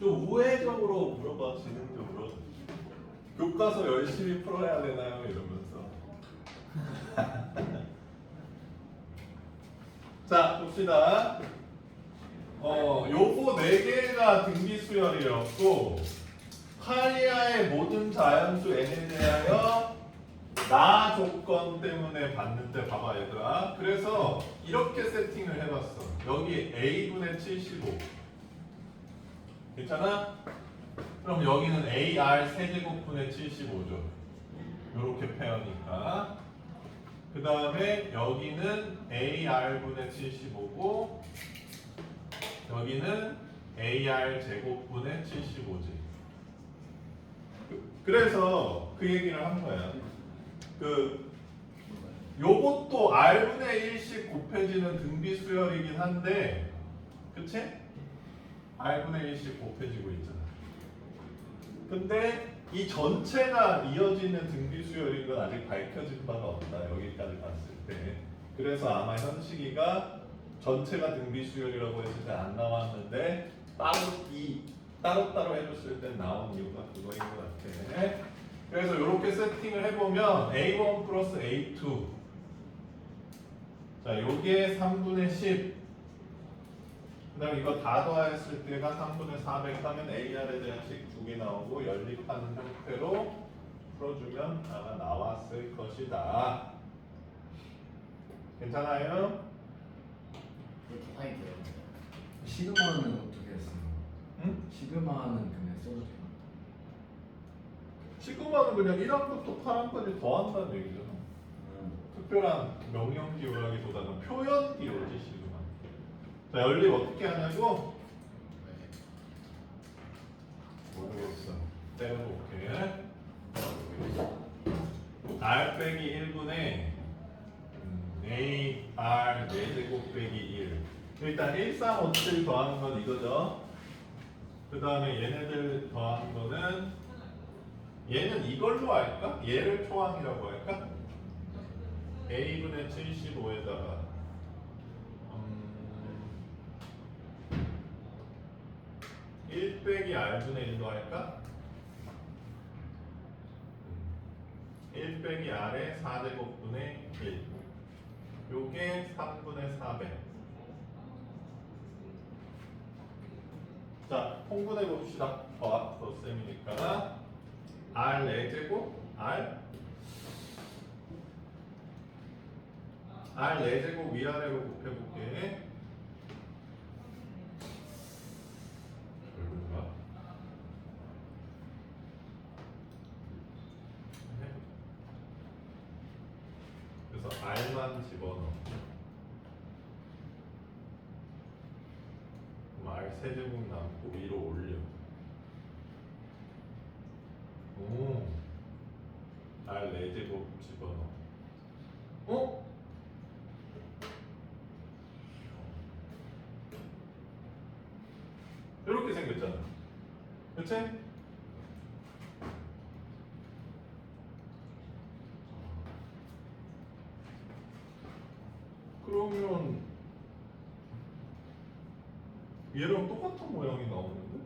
좀 우회적으로 물어봐, 진행적으로. 교과서 열심히 풀어야 되나요? 이러면서. 자, 봅시다. 요거 4개가 등비수열이었고, 파리아의 모든 자연수 n에 대하여 나 조건 때문에 봤는데, 봐봐, 얘들아. 그래서 이렇게 세팅을 해봤어. 여기 a분의 75. 괜찮아? 그럼 여기는 AR 세제곱분의 75죠. 요렇게 페어니까. 그 다음에 여기는 AR분의 75고 여기는 AR 제곱분의 75지. 그래서 그 얘기를 한 거야. 요것도 R분의 1씩 곱해지는 등비수열이긴 한데, 그치? R분의 1씩 곱해지고 있잖아. 근데 이 전체가 이어지는 등비수열인 건 아직 밝혀진 바가 없다. 여기까지 봤을 때. 그래서 아마 현식이가 전체가 등비수열이라고 했을 때 안 나왔는데 따로따로 해줬을 때 나온 이유가 그거인 것 같아. 그래서 이렇게 세팅을 해보면 A1 플러스 A2. 자, 요게 3분의 10. 그 다음에 이거 다 더했을 때가 3분의 400 하면 AR에 대한 식 2개 나오고 연립하는 형태로 풀어주면 아마 나왔을 것이다. 괜찮아요? 이렇게 파이 돼요. 시그마는 어떻게 했어요? 응? 시그마는 그냥 써도 돼요? 시그마는 그냥 1항부터 8항까지 더한다는 얘기잖아. 특별한 명령 기호라기보다는 표현 기호지, 시그마. 자, 연립 어떻게 하냐고? 모르겠어. 때려볼게. R 빼기 1분의 A, R 4제곱 빼기 1. 일단 1, 3, 5, 7 더하는 건 이거죠. 그 다음에 얘네들 더하는 거는 얘는 이걸로 할까? 얘를 초항이라고 할까? A분의 75에다가 1 빼기 R분의 1로 할까? 1 빼기 R의 4제곱분의 1. 요게 3분의 400. 자, 통분해 봅시다. 더셈이니까 R 4제곱 R 4제곱 위아래로 곱해볼게. 별로인가? 그래서 R만 집어넣어. 그럼 R 세제곱 남고 위로 올려. 오, R 4제곱 집어넣어. 어? 이렇게 생겼잖아. 그치? 그러면 얘랑 똑같은 모양이 나오는데?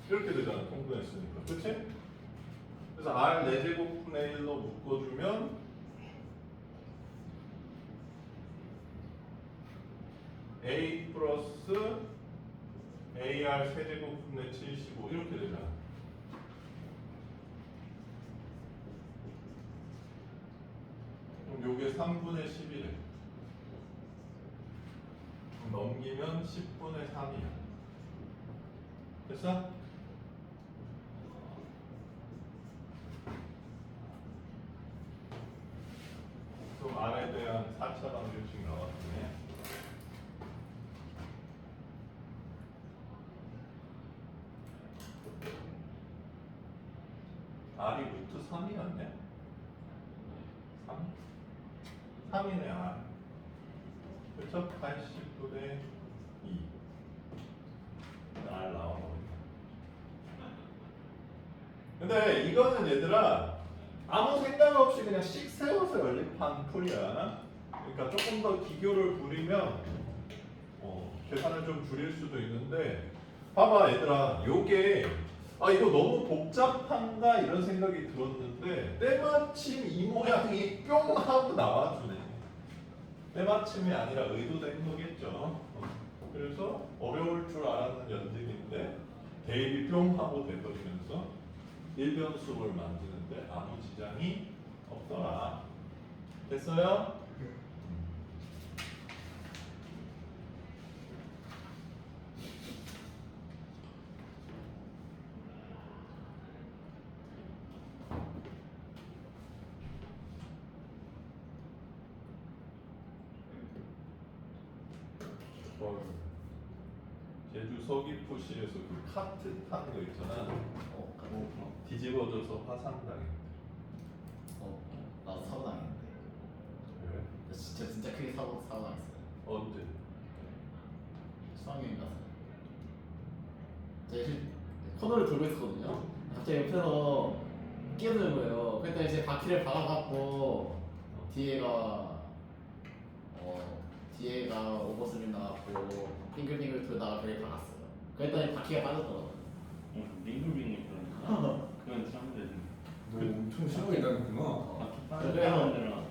이렇게 되잖아, 통분했으니까. 그치? 그래서 R 4제곱분의 1로 묶어주면 A 플러스 AR 세제곱분의 75 이렇게 되잖아. 그럼 요게 3분의 11에 넘기면 10분의 3이야. 됐어? 그럼 R에 대한 4차 방정식 나왔네. R이 루트 3이었네? 3? 3이네, R. 그쵸? 80분의 2. R 나와버린다. 근데 이거는 얘들아, 아무 생각 없이 그냥 씩 세워서 연립한 풀이야. 그러니까 조금 더 기교를 부리면 계산을 좀 줄일 수도 있는데 봐봐 얘들아 요게 이거 너무 복잡한가 이런 생각이 들었는데 때마침 이 모양이 뿅 하고 나와주네. 때마침이 아니라 의도된 거겠죠. 그래서 어려울 줄 알았는 연직인데 대입이 뿅 하고 돼버리면서 일변수를 만드는데 아무 지장이 없더라. 됐어요? 제주 서귀포시에서 그 카트 타는 거 있잖아. 뒤집어져서 화상당했대. 나도 사고 당했는데. 왜? 나 진짜 크게 사고 당했어요. 언제? 수학여행 가서. 제가 코너를 돌고 있었거든요. 갑자기 옆에서 끼어드는 거예요. 그때 이제 바퀴를 박아갖고 뒤에가 오버스윙 나왔고 빙글빙글 돌다가 배를 박았어요. 그랬더니 바퀴가 빠졌더라고요. 빙글빙글 그러니까 그건 참 되지. 너 엄청 심하게 다녔구나. 그래서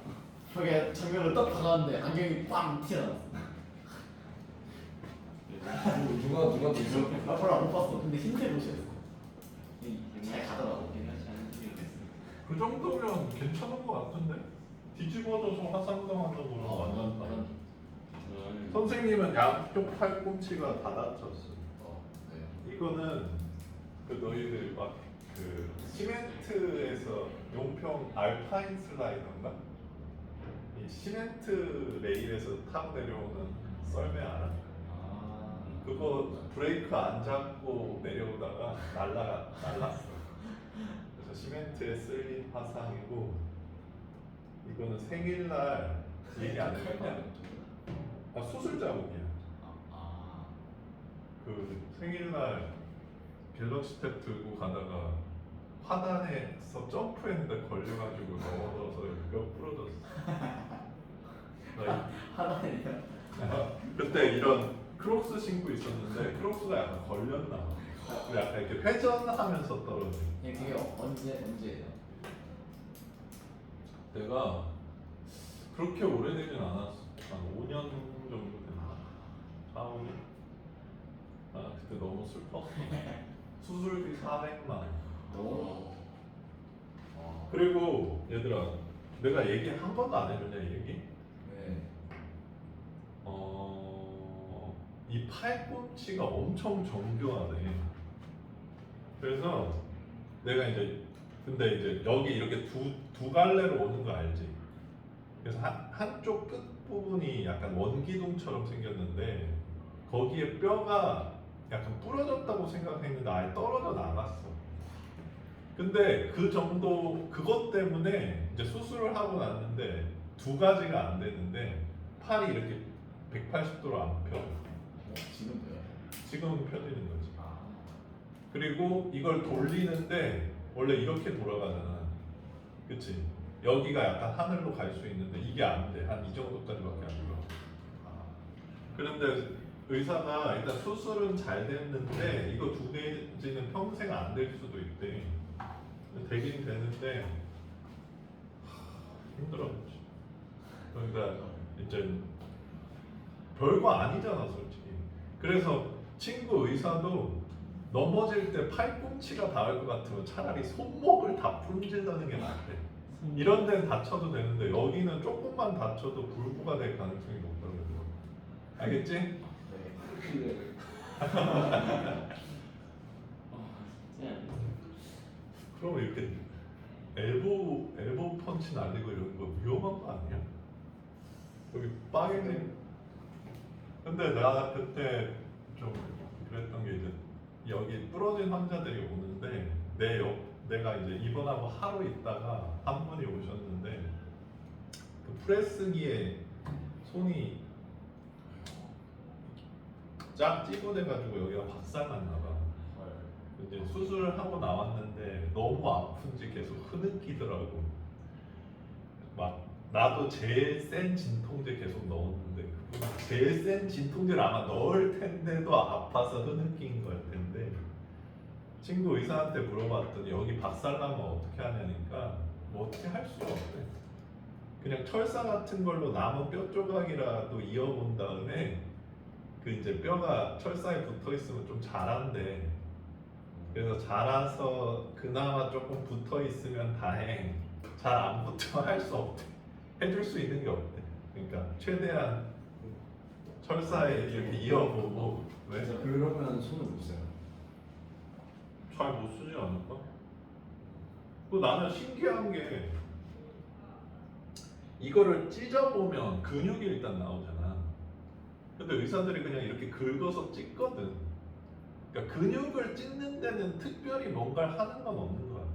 벽에 정면을 떡 박았는데 안경이 빵 튀어나왔어. 누가 뒤져? 나 별로 못 봤어. 근데 흰색 옷이었어. 잘 가더라고. 그 정도면 괜찮은 거 같은데? 뒤집어져서 화상당하는 거랑 완전 다른. 선생님은 양쪽 팔꿈치가 다 다쳤어. 네. 이거는 그 너희들 막 그 시멘트에서 용평 알파인 슬라이더인가? 이 시멘트 레일에서 타고 내려오는 썰매 알아? 그거 브레이크 안 잡고 내려오다가 날랐어. 그래서 시멘트에 쓸린 화상이고 이거는 생일날 얘기 안 했냐? 수술 자국이야. 그 생일날 갤럭시 탭 들고 가다가 화단에서 점프했는데 걸려가지고 넘어져서 뼈 부러졌어. 하나네요. 그때 이런 크록스 신고 있었는데 크록스가 약간 걸렸나 봐. 약간 이렇게 회전하면서 떨어져. 그게 언제예요? 내가 그렇게 오래되진 않았어. 한 5년 정도 됐나? 4, 5년? 그때 너무 슬펐어. 수술비 400만 원. 그리고 얘들아, 내가 얘기 한 번도 안 해줬냐 이 얘기? 네. 이 팔꿈치가 엄청 정교하대. 그래서 내가 근데 이제 여기 이렇게 두 갈래로 오는 거 알지? 그래서 한쪽 끝 부분이 약간 원기둥처럼 생겼는데 거기에 뼈가 약간 부러졌다고 생각했는데 아예 떨어져 나갔어. 근데 그것 때문에 이제 수술을 하고 났는데 두 가지가 안 되는데 팔이 이렇게 180도로 안 펴져. 지금도요? 지금은 펴지는 거지. 그리고 이걸 돌리는데 원래 이렇게 돌아가잖아. 그치? 여기가 약간 하늘로 갈 수 있는데 이게 안 돼. 한 이 정도까지밖에 안 돌아. 그런데 의사가 일단 수술은 잘 됐는데 이거 두 개지는 평생 안 될 수도 있대. 되긴 되는데 힘들었지. 그러니까 이제 별거 아니잖아 솔직히. 그래서 친구 의사도 넘어질 때 팔꿈치가 닿을 것 같으면 차라리 손목을 다 풀질러는 게 낫대. 이런 데는 다쳐도 되는데 여기는 조금만 다쳐도 불구가 될 가능성이 높다고 그러더라고. 알겠지? 네. 그럼 이렇게 엘보 펀치 날리고 이런 거 위험한 거 아니야? 여기 빵이네. 근데 나 그때 좀 그랬던 게 이제 여기 부러진 환자들이 오는데 내가 이제 입원하고 하루 있다가 한 분이 오셨는데 그 프레스기에 손이 쫙 찌부돼가지고 여기가 박살났나 봐. 이제 수술을 하고 나왔는데 너무 아픈지 계속 흐느끼더라고. 막 나도 제일 센 진통제 계속 넣었는데 그분 제일 센 진통제를 아마 넣을 텐데도 아파서 흐느낀 걸 텐데 친구 의사한테 물어봤더니 여기 박살나면 어떻게 하냐니까 뭐 어떻게 할 수가 없대. 그냥 철사 같은 걸로 남은 뼈 조각이라도 이어본 다음에 그 이제 뼈가 철사에 붙어 있으면 좀 자란대. 그래서 자라서 그나마 조금 붙어 있으면 다행. 잘 안 붙으면 할 수 없대. 해줄 수 있는 게 없대. 그러니까 최대한 철사에 이렇게 이어보고 왜? 그러면 손을 못 써요. 잘 못 쓰지 않을까? 그 나는 신기한 게 이거를 찢어보면 근육이 일단 나오잖아. 근데 의사들이 그냥 이렇게 긁어서 찢거든. 그러니까 근육을 찢는 데는 특별히 뭔가를 하는 건 없는 것 같아.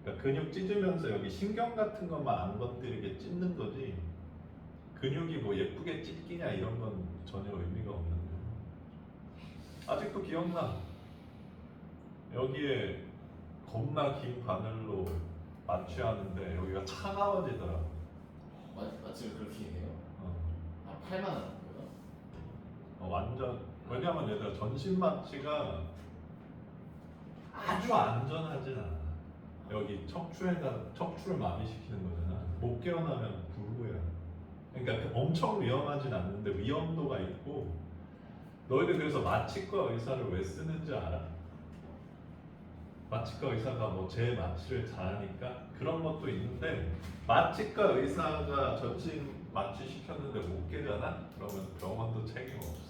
그러니까 근육 찢으면서 여기 신경 같은 것만 안 건드리게 찢는 거지. 근육이 뭐 예쁘게 찢기냐 이런 건 전혀 의미가 없는 거야. 아직도 기억나. 여기에 겁나 긴 바늘로 마취하는데 여기가 차가워지더라고. 마취를 그렇게 해요? 어. 아 팔만 하는 거예요? 완전 왜냐면 얘들아 전신 마취가 아주 안전하진 않아. 여기 척추를 마비시키는 거잖아. 못 깨어나면 불구야. 그러니까 엄청 위험하진 않는데 위험도가 있고. 너희들 그래서 마취과 의사를 왜 쓰는지 알아? 마취과 의사가 뭐 제 마취를 잘하니까 그런 것도 있는데 마취과 의사가 전신 마취 시켰는데 못 깨잖아? 그러면 병원도 책임 없어.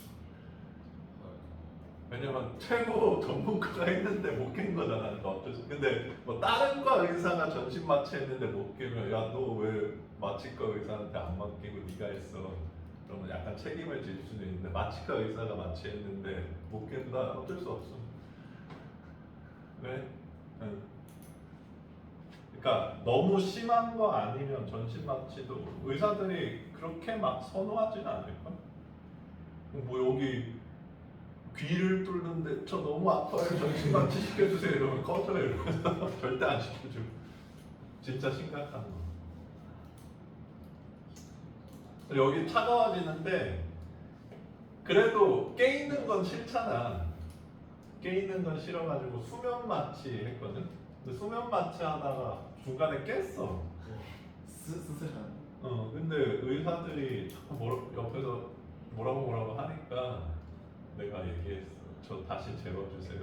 왜냐면 최고 전문가가 했는데 못 깬 거잖아. 그러니까 어쩔 수. 근데 뭐 다른 과 의사가 전신 마취했는데 못 깨면 야 너 왜 마취과 의사한테 안 맡기고 네가 했어? 그러면 약간 책임을 질 수는 있는데 마취과 의사가 마취했는데 못 깬다? 어쩔 수 없어. 왜? 응. 그러니까 너무 심한 거 아니면 전신 마취도 의사들이 그렇게 막 선호하진 않을까? 뭐 여기 귀를 뚫는데 저 너무 아파요. 전신 마취 시켜주세요. 이러면 꺼져요. 이러면서 절대 안 시켜줘. 진짜 심각한 거. 여기 차가워지는데 그래도 깨 있는 건 싫잖아. 깨 있는 건 싫어가지고 수면 마취 했거든. 근데 수면 마취 하다가 중간에 깼어. 스스한. 근데 의사들이 자꾸 옆에서 뭐라고 하니까 내가 얘기했어. 저 다시 재워주세요.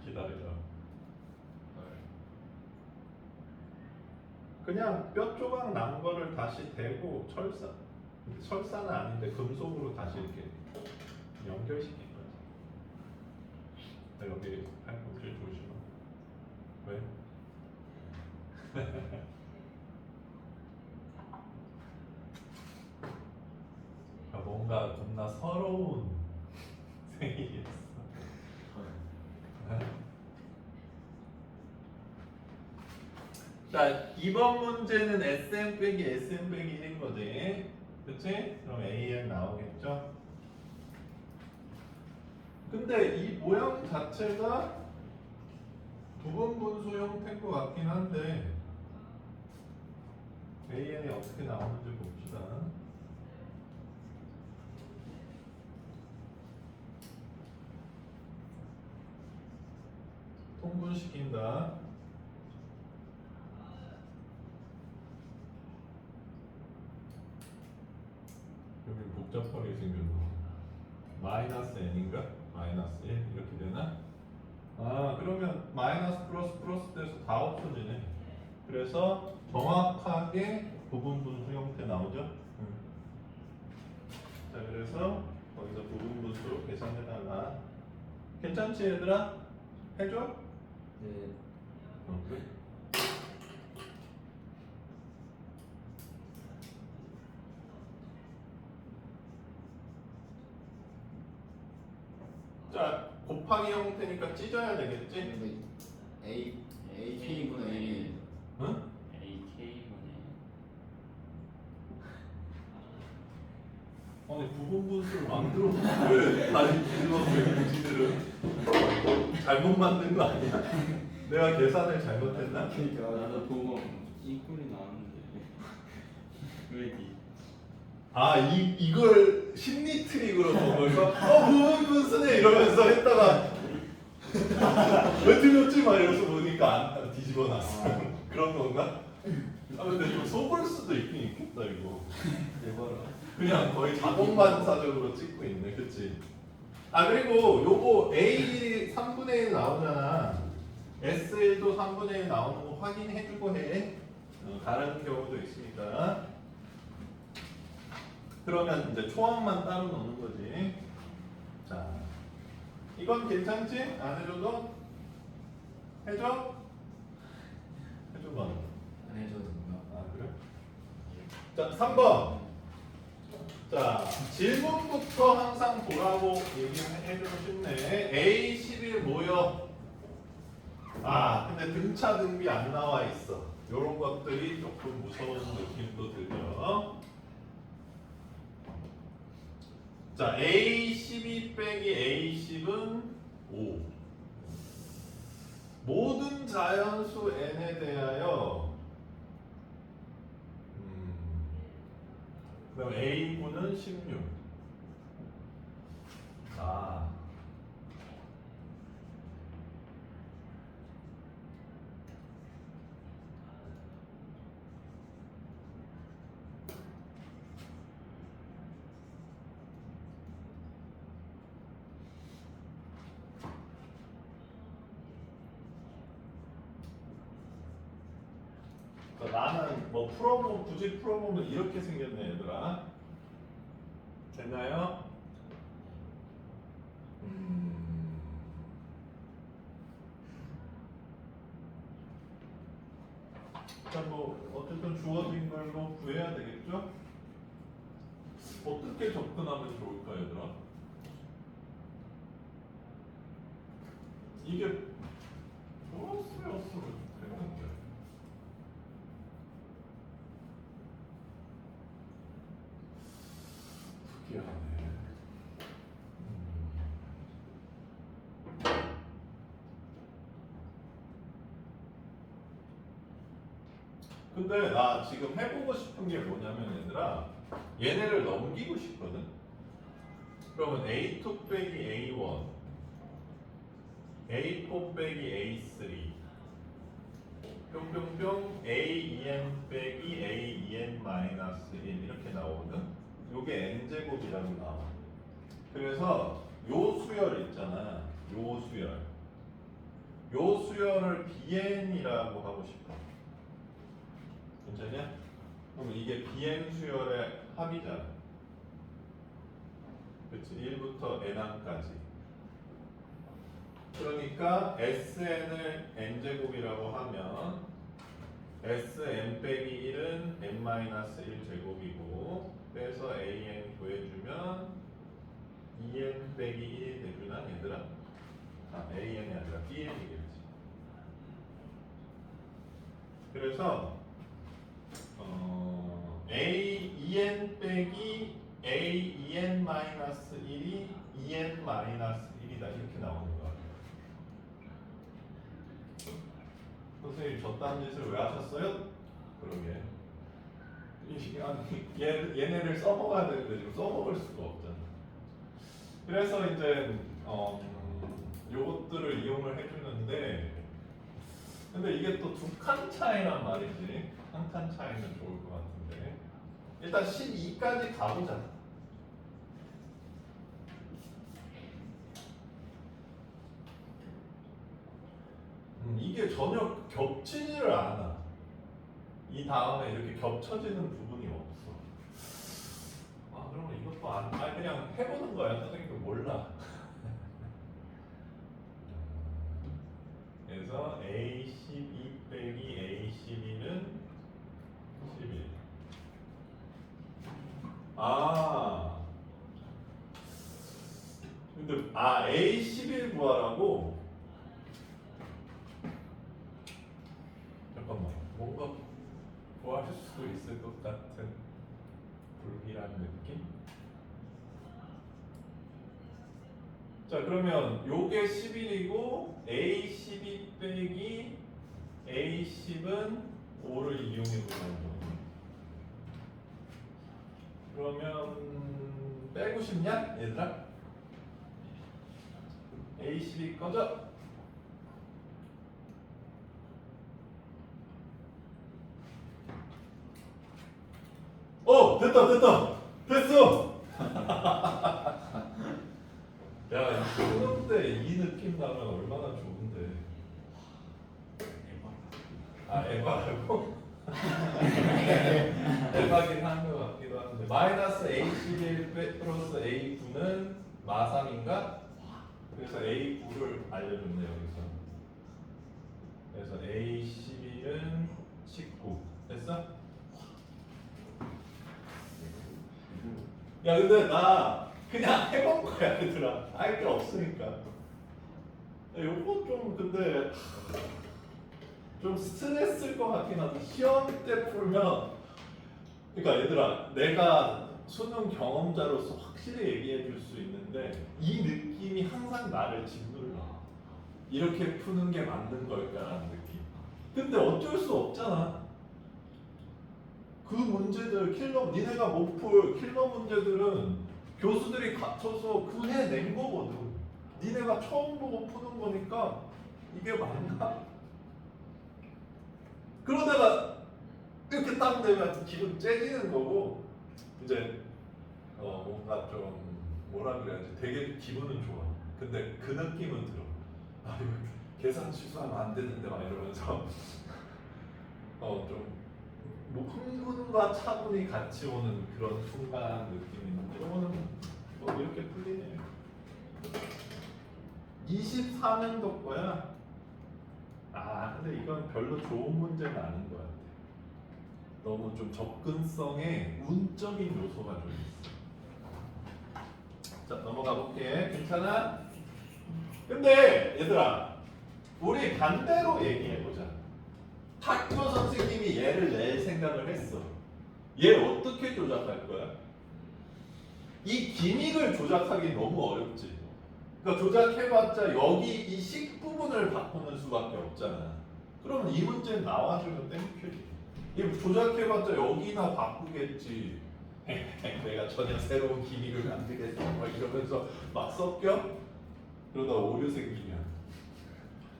기다리라. 그냥 뼈 조각 난 거를 다시 대고 철사는 아닌데 금속으로 다시 이렇게 연결시킨 거지. 여기 팔꿈치 조심하. 왜? 뭔가 겁나 서러운 생일이었어. 자, 이번 문제는 SM 빼기 SM 빼기 1인 거지. 그치? 그럼 AN 나오겠죠? 근데 이 모양 자체가 부분 분수 형태인 것 같긴 한데 AN이 어떻게 나오는지 봅시다. 통분시킨다. 여기 복잡하게 생겼네. 마이너스 n인가? 마이너스 1 이렇게 되나? 아 그러면 마이너스 플러스 돼서 다 없어지네. 그래서 정확하게 부분분수 형태 나오죠? 자 그래서 거기서 부분분수 계산해달라. 괜찮지 얘들아? 해줘? 네. 그래? 자 곱하기 형태니까 찢어야 되겠지? 근데 K분의 A. 응? AK분의 아니 부분분수를 만들었는데 왜 다시 뒤집어서 무지들은 잘못 만든 거 아니야? 내가 계산을 잘못했나? 그러니까 나도 보고 이 꼴이 나왔는데 그레디. 아, 이걸 심리 트릭으로 본 거니까 무슨에 이러면서 했다가 왜 틀렸지? 막 이러면서 보니까 안 뒤집어 놨어. 그런 건가? 아 근데 이거 속을 수도 있긴 있겠다 이거. 대박이다. 그냥 거의 자동 반사적으로 찍고 있네, 그치? 아 그리고 요거 A 3분의 1 나오잖아. S1도 3분의 1 나오는 거 확인해주고 해. 다른 경우도 있으니까. 그러면 이제 초항만 따로 넣는 거지. 자, 이건 괜찮지? 안 해줘도? 해줘? 해줘봐. 안 해줘도 된다. 아 그래? 자, 3번. 자, 질문부터 항상 보라고 얘기해주고 싶네. A11 뭐요? 아, 근데 등차 등비 안 나와 있어. 요런 것들이 조금 무서운 느낌도 들죠. 자, A12 빼기 A10은 5. 모든 자연수 n에 대하여 그럼 A분은 16. 아. 나는 뭐 풀어보면 굳이 풀어보면 이렇게 생겼네 얘들아. 됐나요? 자, 뭐 어쨌든 주어진 걸로 구해야 되겠죠? 어떻게 접근하면 좋을까 얘들아? 이게 플러스였으면 되는데. 특이하네. 근데 나 지금 해보고 싶은 게 뭐냐면 얘들아, 얘네를 넘기고 싶거든. 그러면 A2 빼기 A1, A4 빼기 A3, 뿅뿅뿅 A2n 빼기 A2n 마이너스 1 이렇게 나오거든. 요게 n제곱이라고 나와. 그래서 요 수열 있잖아. 요 수열. 요 수열을 bn이라고 하고 싶어. 괜찮냐? 그럼 이게 bn 수열의 합이잖아. 그치? 1부터 n항까지. 그러니까 sn을 n제곱이라고 하면 sn 빼기 1은 n-1 제곱이고 빼서 an 구해주면 2n 빼기 1이 되구나 얘들아. 아, an이 아니라 bn이겠지. 그래서 a2n 빼기 a2n-1이 2n-1이다 이렇게 나오는 거야. 선생님 저딴 짓을 왜 하셨어요? 그러게. 얘네를 써먹어야 되는데 지금 써먹을 수가 없잖아. 그래서 이제 요것들을 이용을 해주는데, 근데 이게 또 두 칸 차이란 말이지. 한 칸 차이는 좋을 것 같은데. 일단 12까지 가보자. 이게 전혀 겹치지를 않아. 이 다음에 이렇게 겹쳐지는 부분이 없어. 아 그러면 이것도 아니 그냥 해보는 거야. 선생님도 몰라. 그래서 A12 빼기 A12는 11. 아 근데 A11 구하라고? 잠깐만, 뭔가 구할 수도 있을 것 같은 불길한 느낌? 자 그러면 요게 11이고 A12 빼기 A10은 5를 이용해 보자는 거죠. 그러면 빼고 싶냐 얘들아? A12 꺼져. 됐다 됐어. 야, 이 수능 때 이 느낌 나면 얼마나 좋은데. 에바라고? 에바긴 한 것 같기도 한데. 마이너스 A11 플러스 A9는 마3인가? 그래서 A9를 알려줬네 여기서. 그래서 A11은 19. 됐어? 야 근데 나 그냥 해본 거야 얘들아. 알 게 없으니까. 야, 요거 좀 근데 좀 스트레스일 것 같긴 하다. 시험 때 풀면 그러니까 얘들아 내가 수능 경험자로서 확실히 얘기해 줄 수 있는데 이 느낌이 항상 나를 짓눌러. 이렇게 푸는 게 맞는 걸까라는 느낌. 근데 어쩔 수 없잖아. 그 문제들 니네가 못 풀 킬러 문제들은 교수들이 갖춰서 그 해 낸 거거든. 니네가 처음 보고 푸는 거니까 이게 맞나? 그러다가 이렇게 딱 되면 기분 째지는 거고 이제 뭔가 좀 뭐라 그래야지 되게 기분은 좋아. 근데 그 느낌은 들어. 아 이거 계산 취소하면 안 되는데 막 이러면서 좀 뭐 흥분과 차분이 같이 오는 그런 순간 느낌이 있는데 이거는 뭐 이렇게 풀리네. 24년도 거야. 근데 이건 별로 좋은 문제는 아닌 것 같아. 너무 좀 접근성에 운적인 요소가 좀 있어. 자 넘어가 볼게. 괜찮아? 근데 얘들아 우리 반대로 얘기해보자. 학교 선생님이 얘를 낼 생각을 했어. 얘 어떻게 조작할 거야? 이 기믹을 조작하기 너무 어렵지. 그러니까 조작해봤자 여기 이 식 부분을 바꾸는 수밖에 없잖아. 그러면 이 문제는 나와주면 땡큐지. 이 조작해봤자 여기나 바꾸겠지. 내가 전혀 새로운 기믹을 만들겠어. 막 이러면서 막 섞여? 그러다 오류 생기면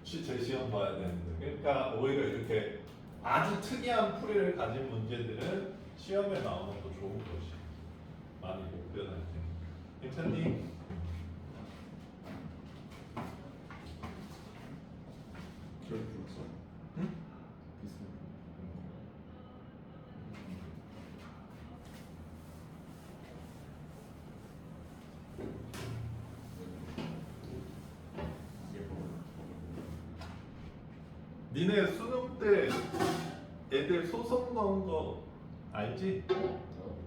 제 시험 봐야 되는데. 그러니까 오히려 이렇게 아주 특이한 풀이를 가진 문제들은 시험에 나오면 더 좋은 것이 많이 못 변할 때. 괜찮니? 기억이 들었어. 응? 비슷해. 니네 수능 때 애들 소송 넣은 거 알지?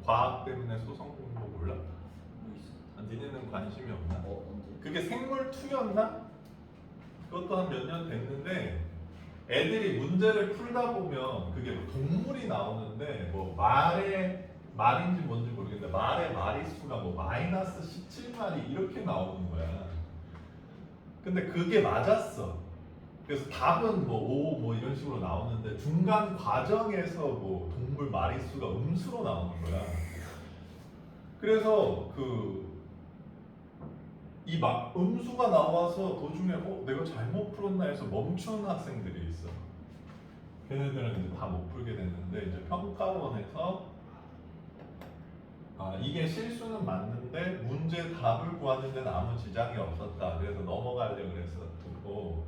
과학 때문에 소송 넣은 거 몰라? 뭐 있어? 니네는 관심이 없나? 언제? 그게 생물 2였나? 그것도 한 몇 년 됐는데 애들이 문제를 풀다 보면 그게 뭐 동물이 나오는데 뭐 말인지 뭔지 모르겠는데 말의 마리수가 뭐 마이너스 17마리 이렇게 나오는 거야. 근데 그게 맞았어. 그래서 답은 뭐 5 뭐 이런 식으로 나오는데 중간 과정에서 뭐 동물 마리수가 음수로 나오는 거야. 그래서 이 음수가 나와서 도중에 내가 잘못 풀었나 해서 멈추는 학생들이 있어. 걔네들은 이제 다 못 풀게 됐는데 이제 평가원에서 이게 실수는 맞는데 문제 답을 구하는 데는 아무 지장이 없었다. 그래서 넘어가려고 그랬었고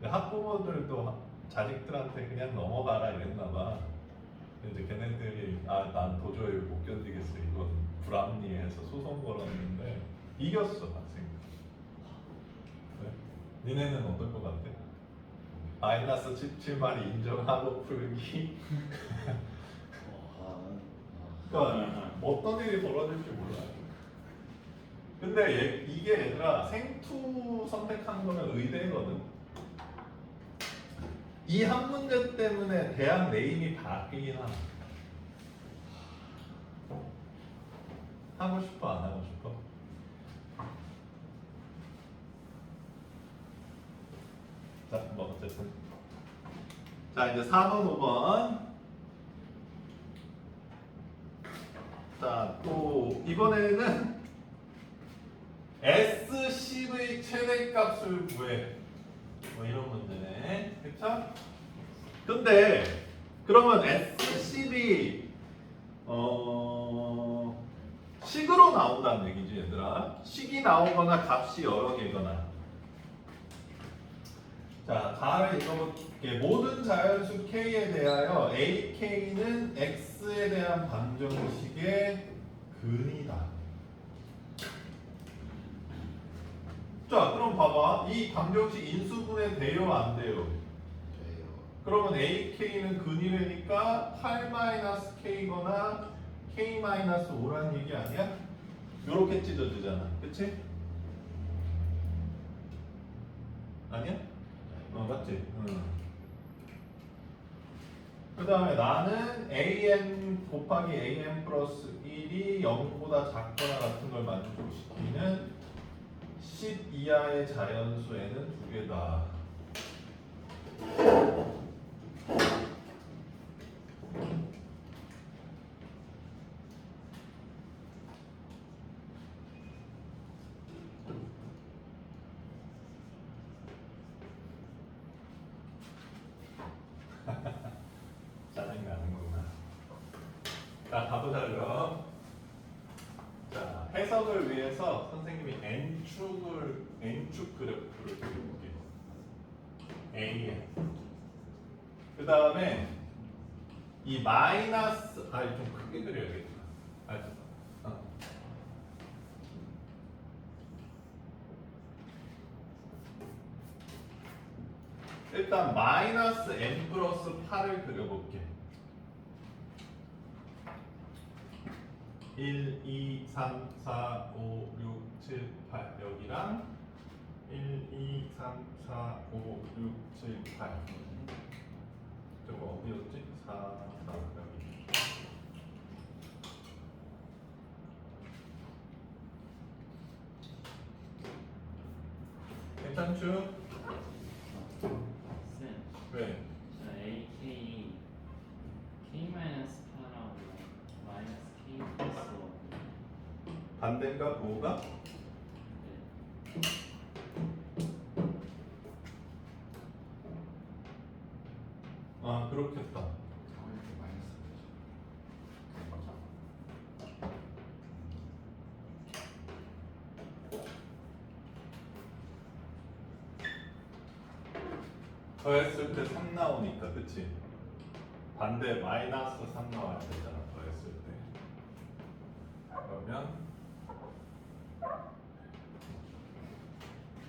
학부모들도 자식들한테 그냥 넘어가라 이랬나 봐. 이제 걔네들이 난 도저히 못 견디겠어. 이건 불합리해서 소송 걸었는데 이겼어 학생들. 니네는 어떨 것 같아? 마이너스 17마리 인정하고 풀기. 그러니까 어떤 일이 벌어질지 몰라. 근데 이게 얘들아 생투 선택한 거는 의대거든. 이 한 문제 때문에 대학 네임이 바뀌긴 하나. 하고 싶어 안 하고 싶어? 자, 뭐 어쨌든 자 이제 4번 5번 자, 또 이번에는 S10의 최대값을 구해. 뭐 이런 문제네. 그쵸? 근데 그러면 S10이 식으로 나온다는 얘기지 얘들아. 식이 나오거나 값이 여러 개거나. 자, 가를 읽어볼게. 모든 자연수 K에 대하여 AK는 X에 대한 방정식의 근이다. 자, 그럼 봐봐. 이 방정식 인수분해 돼요, 안 돼요? 돼요. 그러면 AK는 근이라니까 8-K거나 K-5라는 얘기 아니야? 요렇게 찢어지잖아. 그치? 아니야? 맞지? 그 다음에 나는 AN 곱하기 AN 플러스 1이 0보다 작거나 같은 걸 만족시키는 10 이하의 자연수에는 두 개다. 짜증나는구나. 자, 가보자 그럼. 자, 해석을 위해서 선생님이 N축 그래프를 그려볼게요. AN. 그 다음에 이 마이너스, 좀 크게 그려야겠다. 일단 마이너스 N 플러스 8을 그려볼게. 1, 2, 3, 4, 5, 6, 7, 8 여기랑 1, 2, 3, 4, 5, 6, 7, 8 저거 어디였지? 4, 4 여기. 괜찮죠? 쌤, 왜? 자 AK K-8하고 마이너스 K 플러스 1. 반대인가? 뭐가? 네. 아, 그렇겠다. 이렇게 마이너스 더했을 때 3 나오니까, 그치? 반대 마이너스 3 나와야 되잖아, 더했을 때. 그러면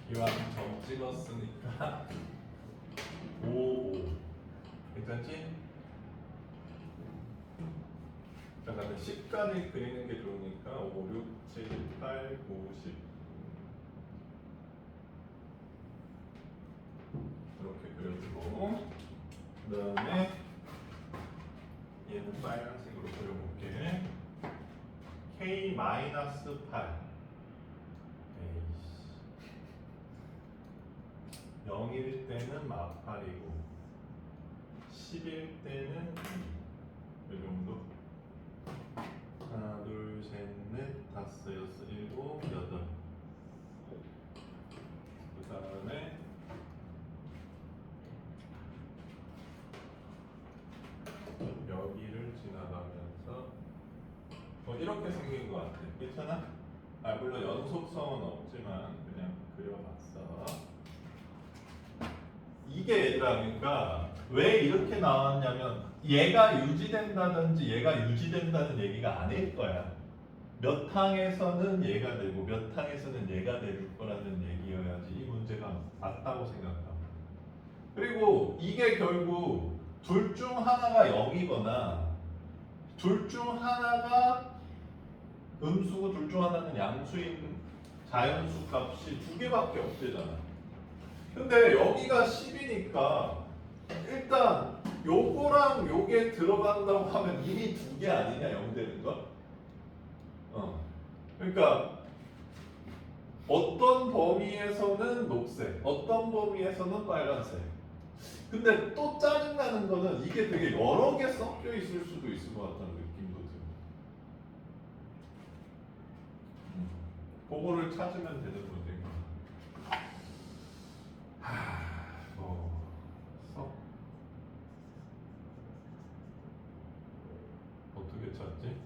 기왕 점 찍었으니까 5, 5 괜찮지? 자, 근데 10까지 그리는 게 좋으니까 5, 6, 7, 8, 9, 10 이렇게 그려주고 그 다음에 얘는 빨간색으로 그려볼게. K-8 0일 때는 마팔이고 10일 때는 2. 이 정도. 하나, 둘, 셋, 넷, 다섯, 여섯, 일곱, 여덟. 그 다음에 여기를 지나가면서 이렇게 생긴 것 같아. 괜찮아? 물론 연속성은 없지만 그냥 그려봤어. 이게 얘들아, 그러니까 왜 이렇게 나왔냐면 얘가 유지된다든지 얘가 유지된다는 얘기가 아닐 거야. 몇 항에서는 얘가 되고 몇 항에서는 얘가 될 거라는 얘기여야지 이 문제가 맞다고 생각합니다. 그리고 이게 결국 둘 중 하나가 0이거나 둘 중 하나가 음수고 둘 중 하나는 양수인 자연수 값이 두 개밖에 없대잖아. 근데 여기가 10이니까 일단 요거랑 요게 들어간다고 하면 이미 두 개 아니냐 0 되는 거? 그러니까 어떤 범위에서는 녹색, 어떤 범위에서는 빨간색. 근데 또 짜증나는 거는 이게 되게 여러 개 섞여 있을 수도 있을 것 같다는 느낌도 그거를 찾으면 되는 거지. 어떻게 찾지?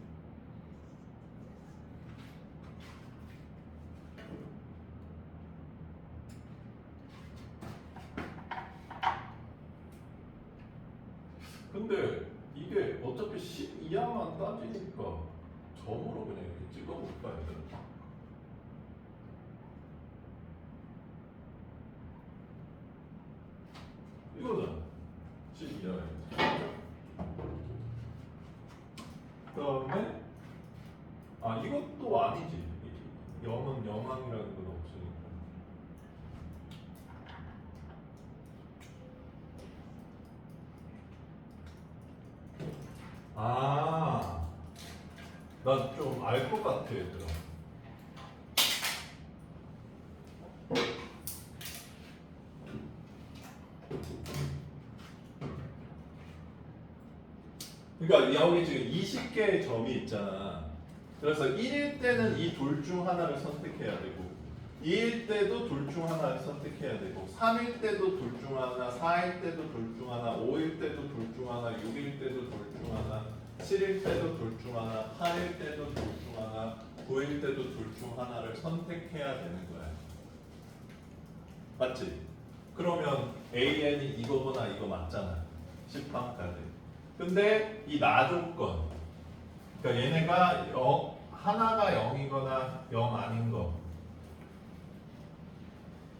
근데 이게 어차피 10 이하만 따지니까 점으로 그냥 이렇게 찍어볼까 얘들아? 이거잖아. 10 이하에. 그다음에 이것도 아니지. 0은 영항이라는 건 없으니까. 난 좀 알 것 같아 얘들아. 그러니까 여기 지금 20개의 점이 있잖아. 그래서 1일 때는 이 둘 중 하나를 선택해야 되고 2일 때도 둘 중 하나를 선택해야 되고 3일 때도 둘 중 하나, 4일 때도 둘 중 하나, 5일 때도 둘 중 하나, 6일 때도 둘 중 하나, 7일 때도 둘 중 하나, 8일 때도 둘 중 하나, 9일 때도 둘 중 하나를 선택해야 되는 거야. 맞지? 그러면 AN이 이거거나 이거 맞잖아. 10항까지. 근데 이 나조건, 그러니까 얘네가 하나가 0이거나 0 아닌 거,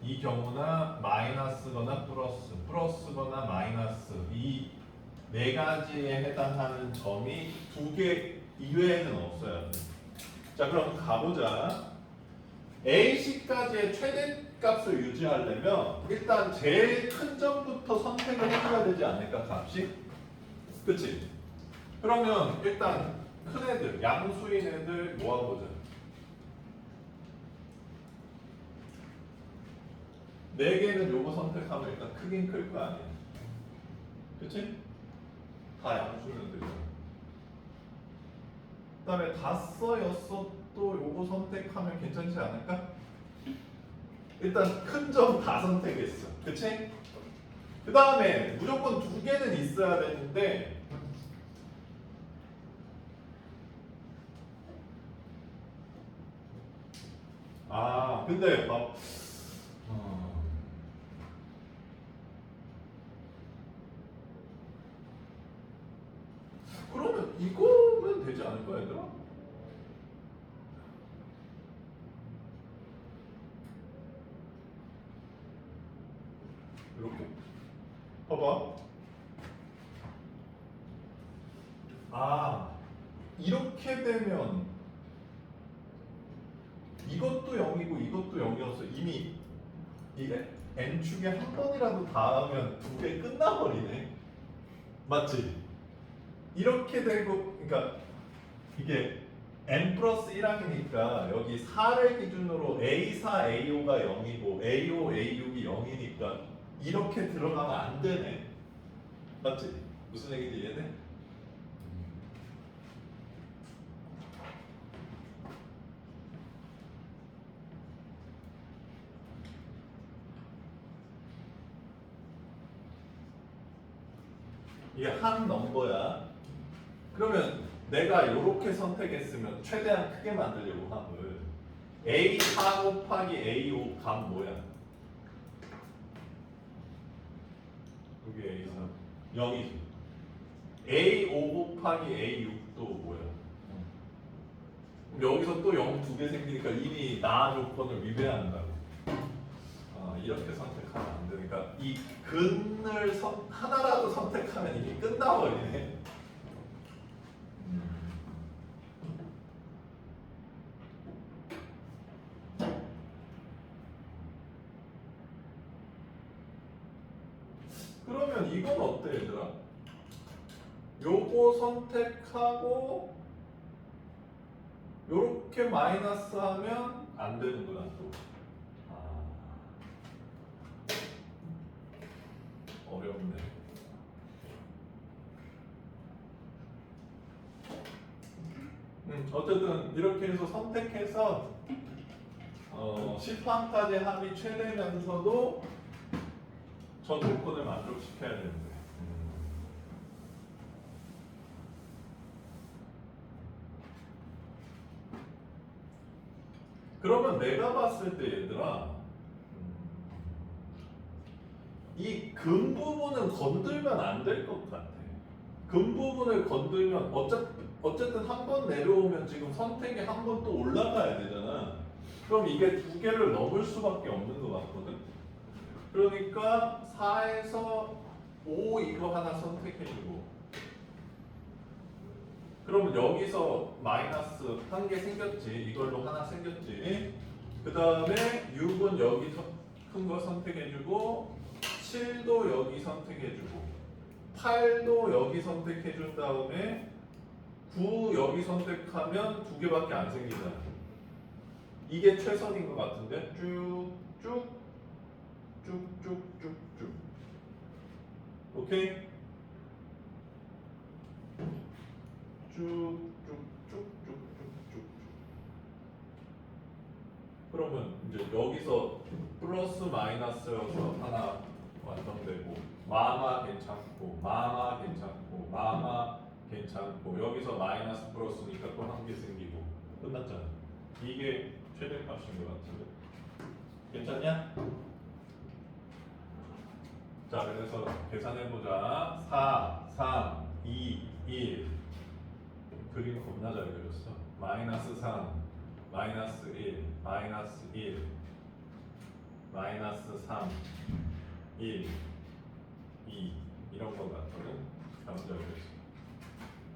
이 경우나 마이너스거나 플러스거나 마이너스, 이 네 가지에 해당하는 점이 2개 이외에는 없어야 돼. 자, 그럼 가보자. AC까지의 최대값을 유지하려면 일단 제일 큰 점부터 선택을 해줘야 되지 않을까, 값이? 그치? 그러면 일단 큰 애들, 양수인 애들 모아보자. 네 개는 요거 선택하면 일단 크긴 클 거 아니야. 그치? 다 양수인들이잖아. 그 다음에 다섯, 여섯 또 요거 선택하면 괜찮지 않을까? 일단 큰 점 다 선택했어. 그치? 그 다음에 무조건 2개는 있어야 되는데 근데 막 그러면 이거면 되지 않을까 얘들아? 이렇게 봐봐. 이렇게 되면 이것도 0이고 이것도 0이어서 이미 이게 n축에 한 번이라도 닿으면 2개 끝나버리네. 맞지? 이렇게 되고, 그러니까 이게 n 플러스 1항이니까 여기 4를 기준으로 A4, A5가 0이고 A5, A6이 0이니까 이렇게 들어가면 안 되네. 맞지? 무슨 얘기인지 이해돼? 이게 한 넘버야. 그러면 내가 이렇게 선택했으면 최대한 크게 만들려고 함을 A4 곱하기 A5 값 뭐야? 여기 A4 0이지. A5 곱하기 A6도 뭐야? 여기서 또 0 2개 생기니까 이미 나 조건을 위배한다고. 이렇게 선택하면 안 되니까 이 근을 하나라도 선택하면 이게 끝나버리네. 그러면 이건 어때 얘들아? 요거 선택하고 요렇게 마이너스 하면 안 되는구나 또. 어렵네. 어쨌든 이렇게 해서 선택해서 10항까지 합이 최대면서도 저 조건을 만족시켜야 되는데. 그러면 내가 봤을 때 얘들아, 이 근 부분은 건들면 안 될 것 같아. 근 부분을 건들면 어쨌든 한 번 내려오면 지금 선택이 한 번 또 올라가야 되잖아. 그럼 이게 두 개를 넘을 수밖에 없는 것 같거든. 그러니까 4에서 5 이거 하나 선택해주고, 그러면 여기서 마이너스 한 개 생겼지. 이걸로 하나 생겼지. 그 다음에 6은 여기 큰 거 선택해주고, 7도 여기 선택해주고, 8도 여기 선택해준 다음에 9 여기 선택하면 두 개밖에 안 생기잖아. 이게 최선인 것 같은데 쭉쭉 쭉쭉쭉쭉. 오케이? 쭉쭉쭉쭉쭉쭉. 그러면 이제 여기서 플러스 마이너스여서 하나 완성되고, 마마 괜찮고, 마마 괜찮고, 마마 괜찮고, 여기서 마이너스 플러스니까 또 한 개 생기고 끝났잖아. 이게 최대값인 것 같은데 괜찮냐? 자, 그래서 계산해보자. 4, 3, 2, 1. 그림 겁나 잘 그렸어. 마이너스 3, 마이너스 1, 마이너스 1, 마이너스 3, 1, 2 이런 거 같거든. 감자 그렸어.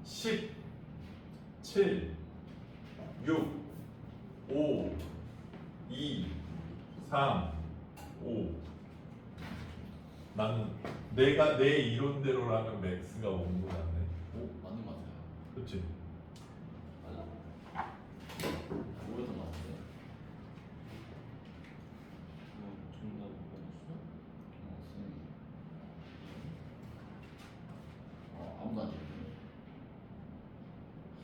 10, 7, 6, 5, 2, 3, 5. 나는 내가 내 이론대로라면 맥스가 온 거 같네. 오 맞는 것 같아요. 그렇지? 맞아? 모르던 것 같은데. 정답 뭐였어? 선생님. 아무도 안 찍었네.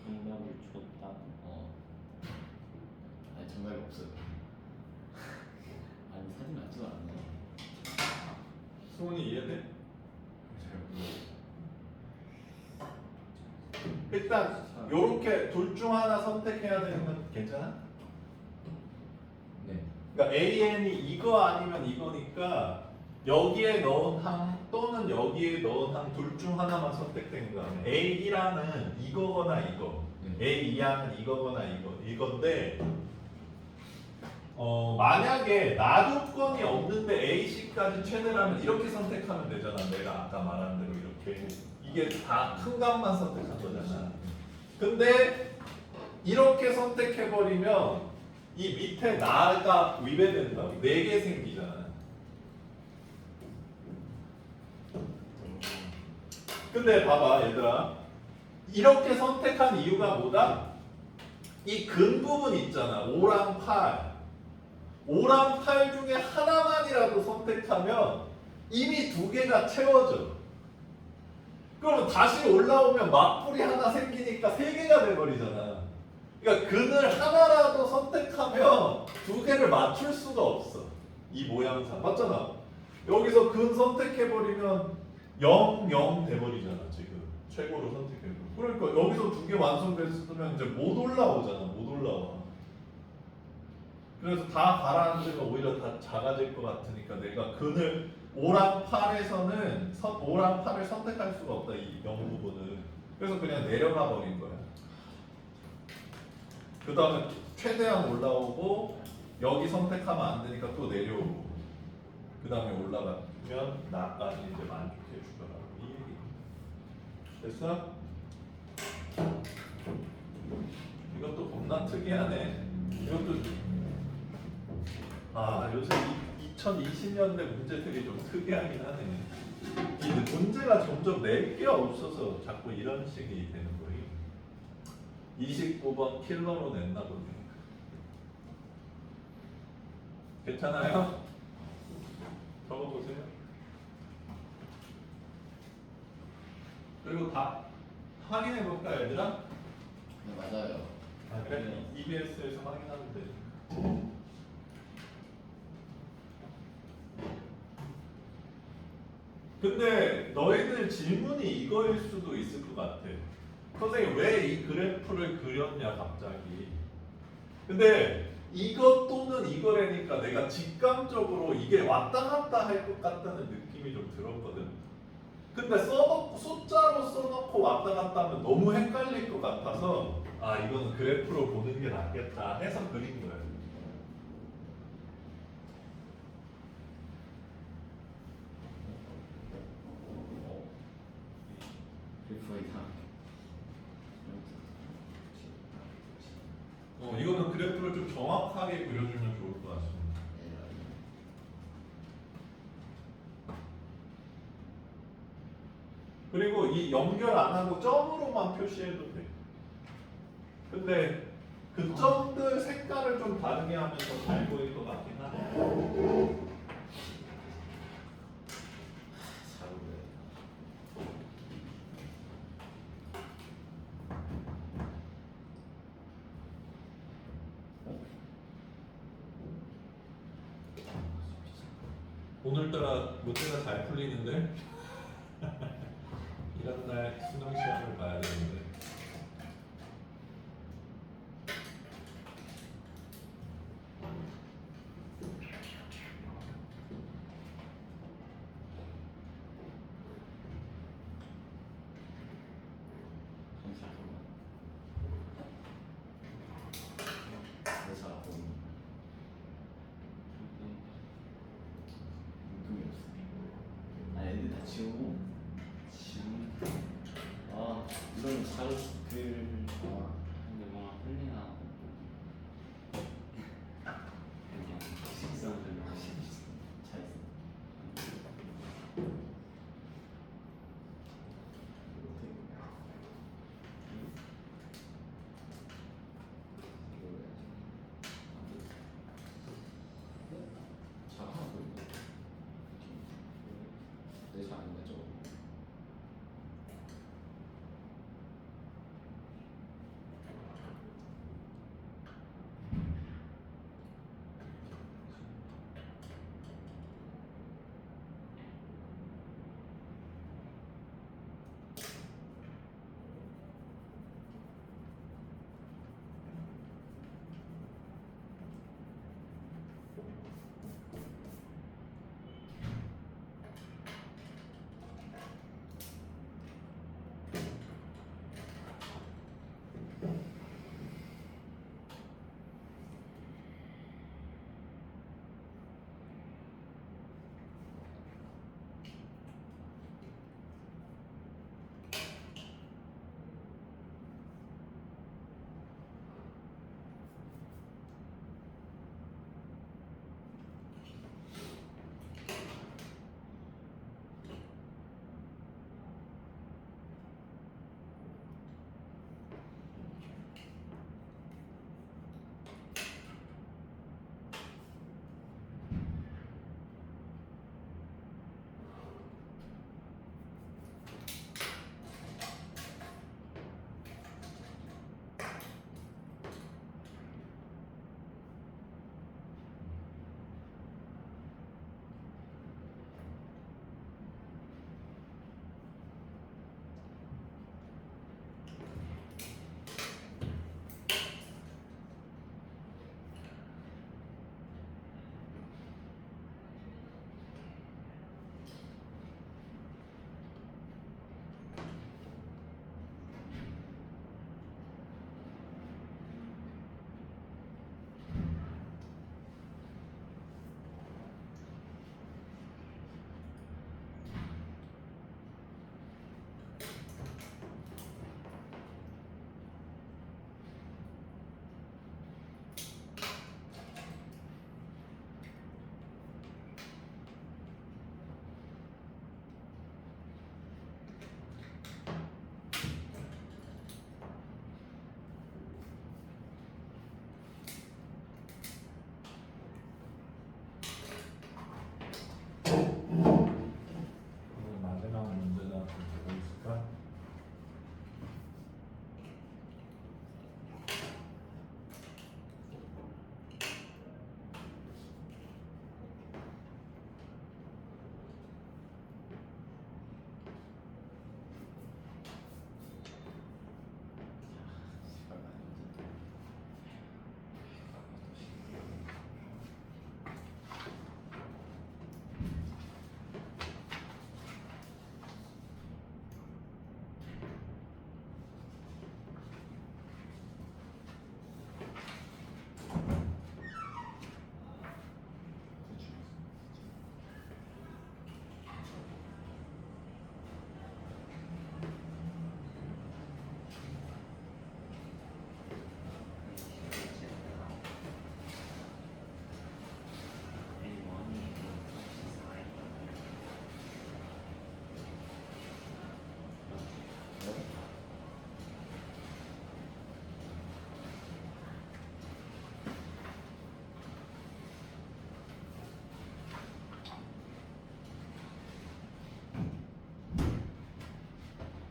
정답을 줬다. 아니 정답이 없어요. 아니 사진 안 찍어놨네. 수훈이 이해돼? 잘 모르겠어요. 일단 요렇게 둘 중 하나 선택해야 되는 건 괜찮아? 네. 그러니까 AN이 이거 아니면 이거니까 여기에 넣은 항 또는 여기에 넣은 항 둘 중 하나만 선택되는 거 아니야. A1항은 이거거나 이거, A2항은 이거거나 이건데 만약에 놔둘 건이 없는데 AC까지 최대라면 이렇게 선택하면 되잖아. 내가 아까 말한 대로 이렇게 이게 다 큰 값만 선택한 거잖아. 근데 이렇게 선택해버리면 이 밑에 나가 위배된다고 4개 생기잖아. 근데 봐봐 얘들아, 이렇게 선택한 이유가 뭐다? 이 근 부분 있잖아. 5랑 8 5랑 8 중에 하나만이라도 선택하면 이미 2개가 채워져. 그러면 다시 올라오면 맞불이 하나 생기니까 3개가 돼버리잖아. 그러니까 근을 하나라도 선택하면 2개를 맞출 수가 없어. 이 모양상 맞잖아. 여기서 근 선택해버리면 0, 0 돼버리잖아. 지금 최고로 선택해도. 그러니까 여기서 2개 완성됐으면 이제 못 올라오잖아. 못 올라와. 그래서 다 가라앉으면 오히려 다 작아질 것 같으니까 내가 근을 5랑 8에서는 5랑 8을 선택할 수가 없다. 이 0 부분은. 그래서 그냥 내려가 버린 거야. 그 다음에 최대한 올라오고 여기 선택하면 안 되니까 또 내려오고 그 다음에 올라가면 나까지 이제 만족해 주더라고. 이 얘기. 됐어? 이것도 겁나 특이하네. 이것도 요새 2020년대 문제들이 좀 특이하긴 하네. 이 문제가 점점 낼 게 없어서 자꾸 이런 식이 되는 거예요. 29번 킬러로 냈나 보네. 괜찮아요? 적어보세요. 그리고 다 확인해 볼까요, 얘들아? 네 맞아요. 그래? EBS에서 확인하면 돼. 근데 너희들 질문이 이거일 수도 있을 것 같아. 선생님 왜 이 그래프를 그렸냐 갑자기. 근데 이것 또는 이거라니까 내가 직감적으로 이게 왔다 갔다 할 것 같다는 느낌이 좀 들었거든. 근데 써놓고 숫자로 써놓고 왔다 갔다 하면 너무 헷갈릴 것 같아서 아 이거는 그래프로 보는 게 낫겠다 해서 그린 거야. 그래프가 이상. 이거는 그래프를 좀 정확하게 그려주면 좋을 것 같습니다. 그리고 이 연결 안 하고 점으로만 표시해도 돼. 근데 그 점들 색깔을 좀 다르게 하면 더 잘 보일 것 같긴 하네. 잘 보여요. 오늘따라 문제가 잘 풀리는데 이런 날 수능 시험을 봐야 되는데. 잠시만요. 잘 보니. 운동이 없어. 아, 애들 다 지우고. 아, 이러면 잘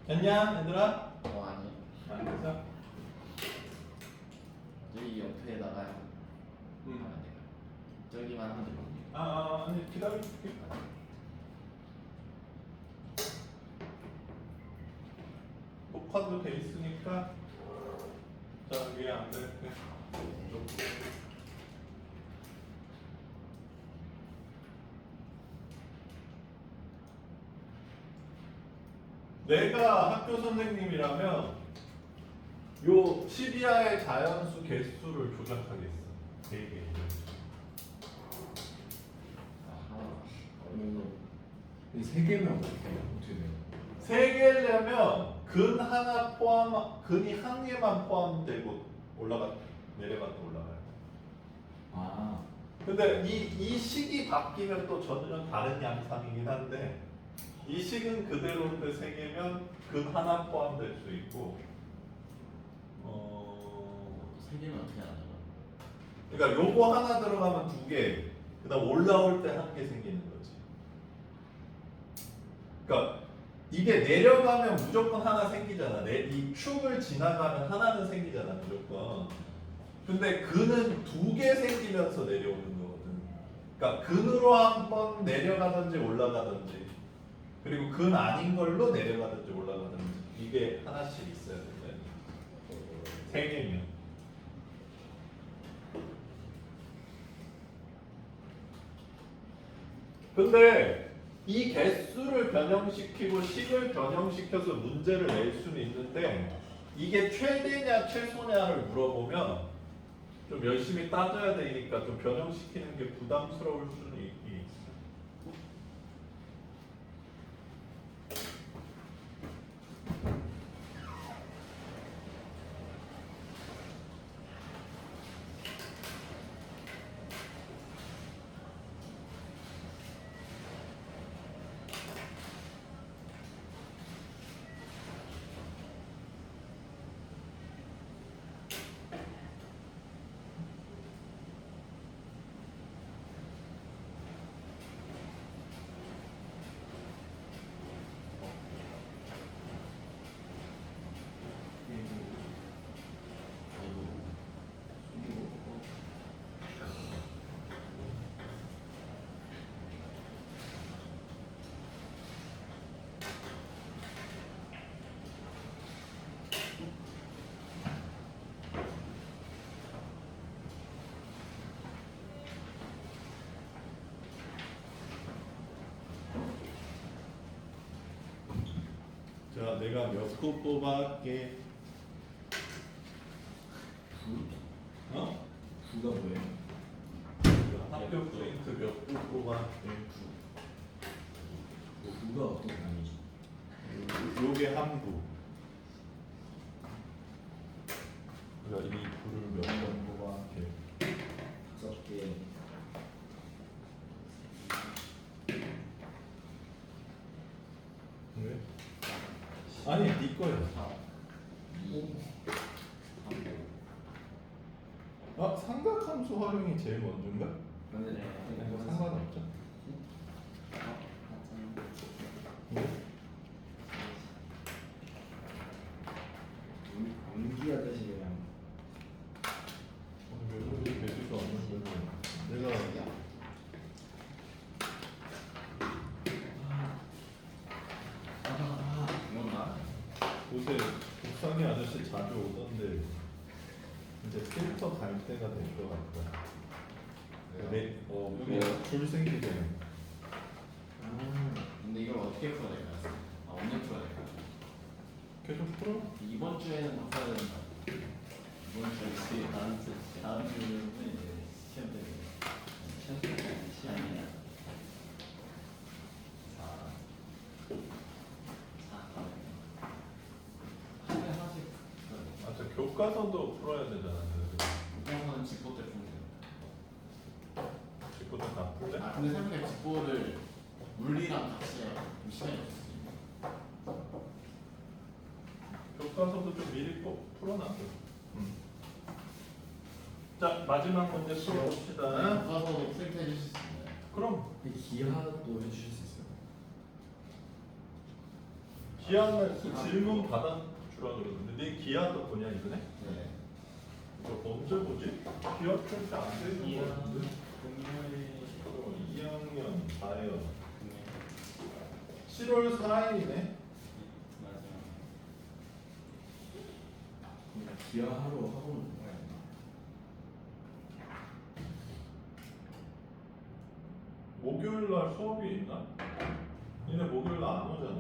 됐냐 얘들아? 아니요. 안 됐어? 여기 옆에다가 하면 될까요? 저기만 하면 돼요. 아니 기다릴게. 녹화도 돼 있으니까 자 위에 안 될게. 내가 학교 선생님이라면 요 시비아의 자연수 개수를 조작하겠어. 되게. 세 개면 어떻게 돼요? 세 개려면 근 하나 포함, 근이 한 개만 포함되고 내려갔다 올라가요. 아, 근데 이 식이 바뀌면 또 전혀 다른 양상이긴 한데 이 식은 그대로인데 세 개면 근 하나 포함될 수 있고 세 개면 어떻게 하나요? 그러니까 요거 하나 들어가면 두 개, 그다음 올라올 때 한 개 생기는 거지. 그러니까 이게 내려가면 무조건 하나 생기잖아. 이 축을 지나가면 하나는 생기잖아, 무조건. 근데 근은 두 개 생기면서 내려오는 거거든. 그러니까 근으로 한번 내려가든지 올라가든지, 그리고 근 아닌 걸로 내려가든지 올라가든지 이게 하나씩 있어야 된다. 세 개면. 근데 이 개수를 변형시키고 식을 변형시켜서 문제를 낼 수는 있는데 이게 최대냐 최소냐를 물어보면 좀 열심히 따져야 되니까 좀 변형시키는 게 부담스러울 수는 있긴 있어. 자, 내가 몇 거 뽑아할게. 어? 부가 뭐예요? 학교 프린트 몇 거 뽑아할게. 부가 어떤 단위죠? 요게 한 부. 그러니까 이 부를 몇 번 뽑아할게. 5개. 왜? 아니, 네 거야. 삼각함수 활용이 제일 먼저인가? 네. 이거 상관없죠? 암기하듯이 그냥 왜 되지도 않는데 내가 이건가? 요새 국상이 아저씨 자주 오던데 이제 필터 갈 때가 될 것 같다. 여기 줄 생기잖아. 근데 이걸 어떻게 풀어야 될까요? 언제 풀어야 될까요? 계속 풀어? 이번 주에는 바꿔야 된다. 이번 주에 다음 주는 시험 때문에 시험이야. 하나씩 아, 저 교과서도 풀어야 되잖아. 그러면 직보 때 풀면 돼요. 직구도 다 풀래? 근데 생각해 직보를 물리랑 같이 해야 좀 시간이 없어요. 교과서도 좀 미리 꼭 풀어놔줘. 자, 마지막 문제 풀어봅시다. 가서 프린트 해주실 수 있나요? 그럼 기하도 해주실 수 있어요? 기하는 질문 받아 주라 그러는데 네 기하도 보냐 이번에? 네. 이거 언제 보지? 기하 출제 안 되는 기하. 거 같은데? 금요일에 2학년 4연 금요일 7월 4일이네. 맞아. 그냥 기아하러 학원을 가야 되나? 목요일 날 수업이 있나? 니네 목요일 날 안 오잖아.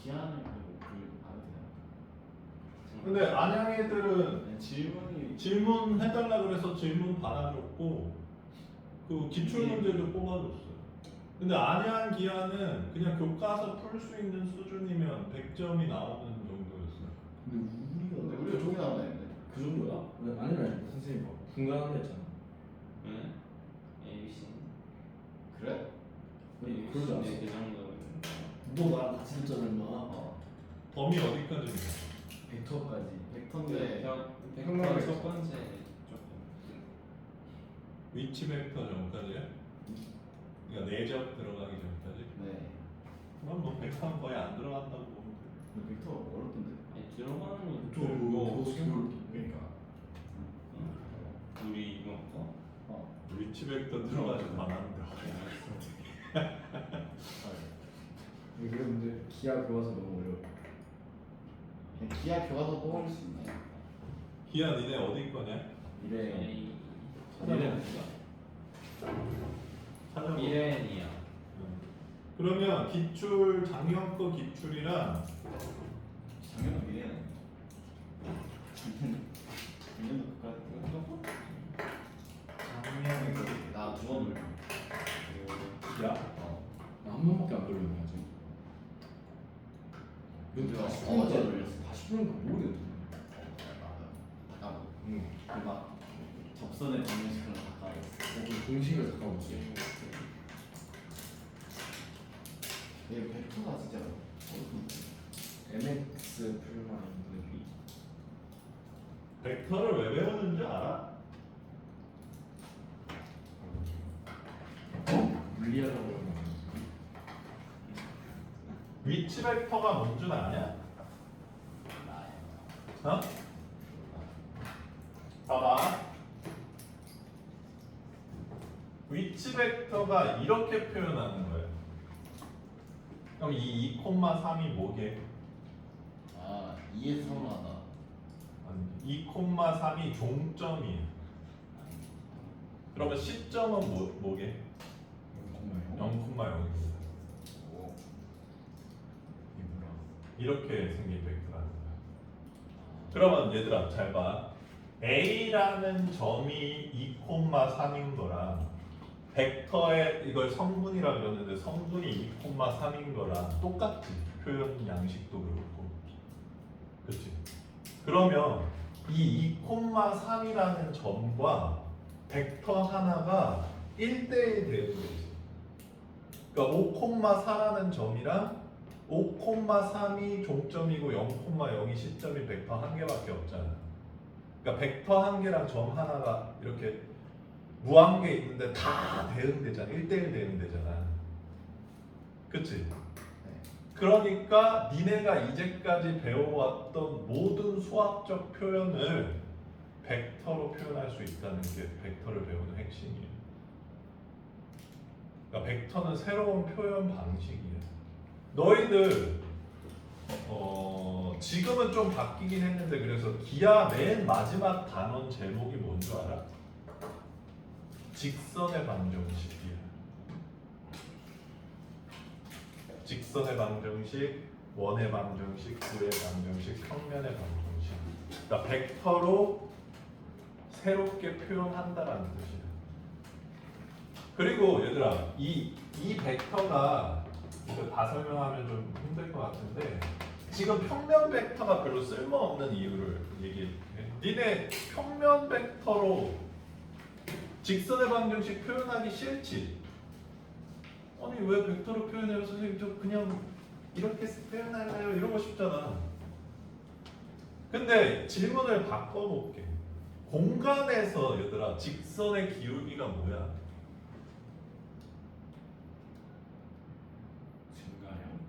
기한을 목표를 안 되나요? 근데 안양 애들은 네, 질문이 질문 해달라 그래서 질문 받아줬고 그 기출 문제도 뽑아줬어요. 근데 안양 기하는 그냥 교과서 풀 수 있는 수준이면 100점이 나오는 정도였어요. 근데 우리가 종이 나오나 했는데. 그 정도야? 왜 아니라니까 선생님 막 분간한다 했잖아. 응? ABC. 그래? 그러지 않았어? 그 정도. 너 나랑 같이 듣잖아 임마. 범위 어디까지인가? 벡터까지. 벡터인데 백번 첫 번째 조금. 위치 벡터 전까지야? 그러니까 내적 들어가기 전까지? 네. 그럼 뭐 벡터는 거의 안 들어간다고 보면 돼. 근데 벡터 어렵던데. 아니, 들어가는 건 저 뭐 그러니까. 우리 이거 거? 위치 벡터 들어가지 않았는데 그런데 기아 교과서 너무 어려워. 그냥 기하 교과서 뽑을 수 있나요? 기아 니네 어디 거냐? 이래. A. 찾아봐. 미래엔이야. 그러면 기출 작년 거 기출이랑 작년도 미래는. 작년도 그까지. 작년에 나두번 올려. 기아? 나한 번밖에 안 걸렸네 아직. 근데 내가 다시 어제 풀니까 올렸어. 다시 풀니까 모르겠네. 나도. 응. 막 접선에 방문식하는 가까이. 그 공식을 잠깐 보지. 얘 벡터가 진짜 어렵던데. MX 풀마인드 B. 벡터를 왜 배우는지 알아? 물리하려고 그러는 거 위치 벡터가 뭔 줄 아냐? 어? 봐봐. 위치 벡터가 이렇게 표현하는 거예요. 그럼 이 2,3이 뭐게? 아 2에서 3으로 한다. 아니, 2,3이 종점이에요. 그러면 시점은 뭐게? 0,0입니다. 이렇게 생긴 벡터라는 거야. 그러면 얘들아 잘 봐. A라는 점이 2,3인 거랑 벡터의 이걸 성분이라 그러는데 성분이 2,3인 거랑 똑같지. 표현 양식도 그렇고. 그렇지. 그러면 이 2,3이라는 점과 벡터 하나가 1대1 되는 거지. 그러니까 5,4라는 점이랑 5,3이 종점이고 0,0이 시점이 벡터 한 개밖에 없잖아. 그러니까 벡터 한 개랑 점 하나가 이렇게 무한개 있는데 다 대응되잖아. 1대1 대응되잖아. 그치? 그러니까 니네가 이제까지 배워왔던 모든 수학적 표현을 벡터로 표현할 수 있다는 게 벡터를 배우는 핵심이에요. 그러니까 벡터는 새로운 표현 방식이에요. 너희들 지금은 좀 바뀌긴 했는데 그래서 기하 맨 마지막 단원 제목이 뭔 줄 알아? 직선의 방정식이야. 직선의 방정식, 원의 방정식, 구의 방정식, 평면의 방정식. 그러니까 벡터로 새롭게 표현한다라는 뜻이야. 그리고 얘들아, 이 벡터가 이거 다 설명하면 좀 힘들 것 같은데 지금 평면 벡터가 별로 쓸모없는 이유를 얘기해. 니네 평면 벡터로 직선의 방정식 표현하기 싫지? 아니 왜 벡터로 표현해요 선생님? 저 그냥 이렇게 표현할래요 이러고 싶잖아. 근데 질문을 바꿔볼게. 공간에서 얘들아 직선의 기울기가 뭐야? 증가량?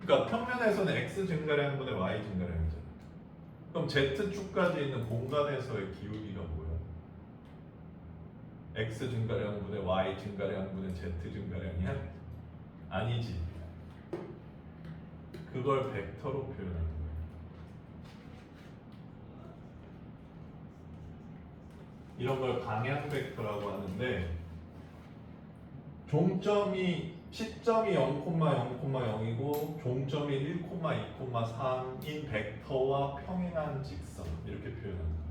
그러니까 평면에서는 x 증가량분의 y 증가량이잖아. 그럼 z축까지 있는 공간에서의 기울기가 뭐야? x 증가량분의 y 증가량분의 z 증가량이야? 아니지. 그걸 벡터로 표현하는 거야. 이런 걸 방향 벡터라고 하는데 시점이 0,0,0이고 종점이 1,2,3인 벡터와 평행한 직선 이렇게 표현하는 거야.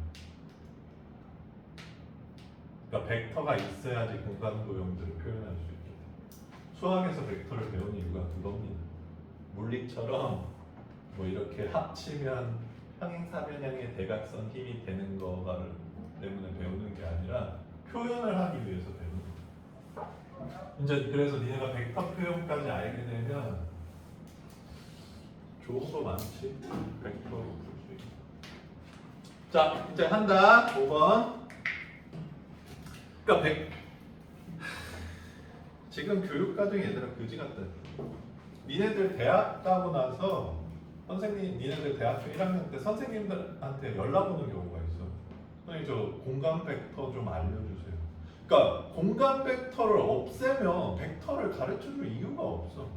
그러니까 벡터가 있어야지 공간 도형들을 표현할 수 있게 돼. 수학에서 벡터를 배운 이유가 그겁니다. 물리처럼 뭐 이렇게 합치면 평행사변형의 대각선 힘이 되는 거를 때문에 배우는 게 아니라 표현을 하기 위해서 배우는 거야. 이제 그래서 니네가 벡터 표현까지 알게 되면 좋은 거 많지. 벡터로 풀 수 있고. 자 이제 한다. 5번. 그러니까 지금 교육과정 얘들아 그지 같다. 니네들 대학 가고 나서 니네들 대학교 1학년 때 선생님들한테 연락 오는 경우가 있어. 선생님 저 공간 벡터 좀 알려주세요. 그러니까 공간 벡터를 없애면 벡터를 가르쳐줄 이유가 없어.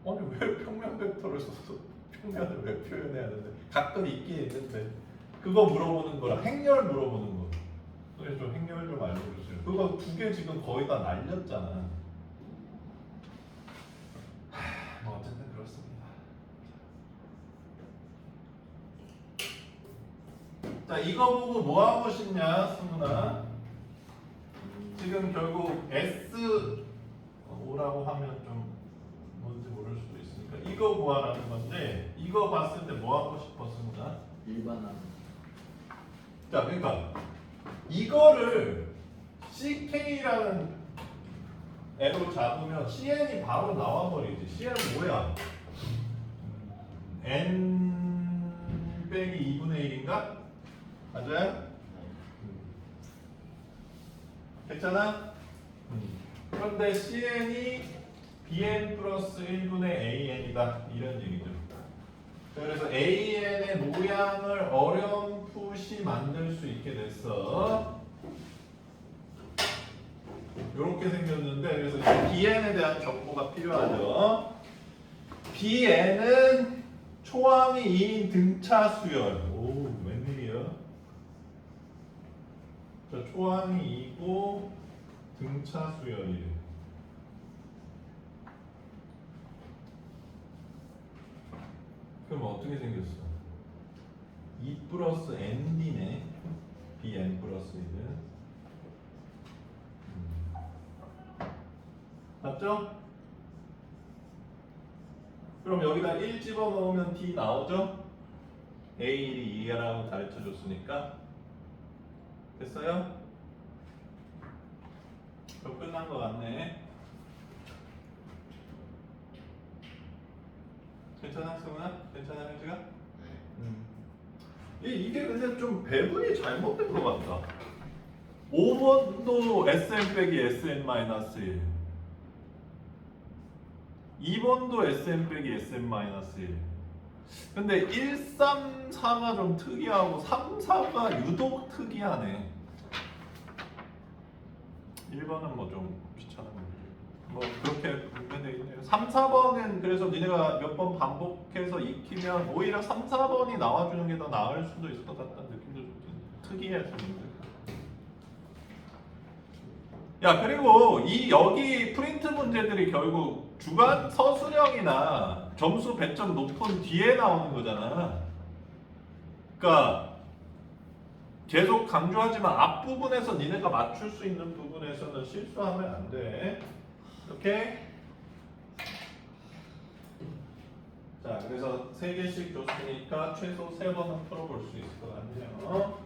아니 왜 평면 벡터를 써서 평면을 왜 표현해야 하는데 가끔 있긴 있는데 그거 물어보는 거랑 행렬 물어보는 거. 선생님 좀 행렬 좀 알려주세요. 그거 두 개 지금 거의 다 날렸잖아. 뭐 어쨌든 그렇습니다. 자 이거 보고 뭐 하고 싶냐 승훈아? 지금 결국 S5라고 하면 좀 뭔지 모를 수도 있으니까 이거 구하라는 건데 이거 봤을 때 뭐 하고 싶어 승훈아? 일반함. 자 그러니까 이거를 CK라는 애로 잡으면 CN이 바로 나와버리지. CN은 뭐야? N 빼기 2분의 1인가? 맞아요? 됐잖아? 그런데 CN이 BN 플러스 1분의 AN이다 이런 얘기죠. 그래서 AN의 모양을 어렴풋이 만들 수 있게 됐어. 이렇게 생겼는데 그래서 이제 BN에 대한 정보가 필요하죠. BN은 초항이 2인 등차 수열. 오 웬일이야? 자, 초항이 2고 등차 수열이래. 그럼 어떻게 생겼어? 2 플러스 ND네. BN 플러스 1은. 맞죠? 그럼 여기다 1 집어넣으면 D 나오죠? A1이 2라고 가르쳐줬으니까 됐어요? 그럼 끝난 것 같네. 괜찮아 승훈아? 괜찮아 현지가? 이게 근데 좀 배분이 잘못된 것 같다. 5번도 SN 빼기 SN-1 2번도 SM 빼기 SM-1 근데 1, 3, 4가 좀 특이하고 3, 4가 유독 특이하네. 1번은 뭐 좀 귀찮은 건데 뭐 그렇게 분배되어 있네요. 3, 4번은 그래서 니네가 몇 번 반복해서 익히면 오히려 3, 4번이 나와주는 게 더 나을 수도 있을 것 같다는 느낌도 좀 특이했었는데. 야 그리고 이 여기 프린트 문제들이 결국 주간 서술형이나 점수 배점 높은 뒤에 나오는 거잖아. 그러니까 계속 강조하지만 앞부분에서 니네가 맞출 수 있는 부분에서는 실수하면 안 돼. 오케이? 자 그래서 3개씩 줬으니까 최소 3번은 풀어볼 수 있을 것 같네요.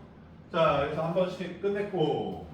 자 그래서 한 번씩 끝냈고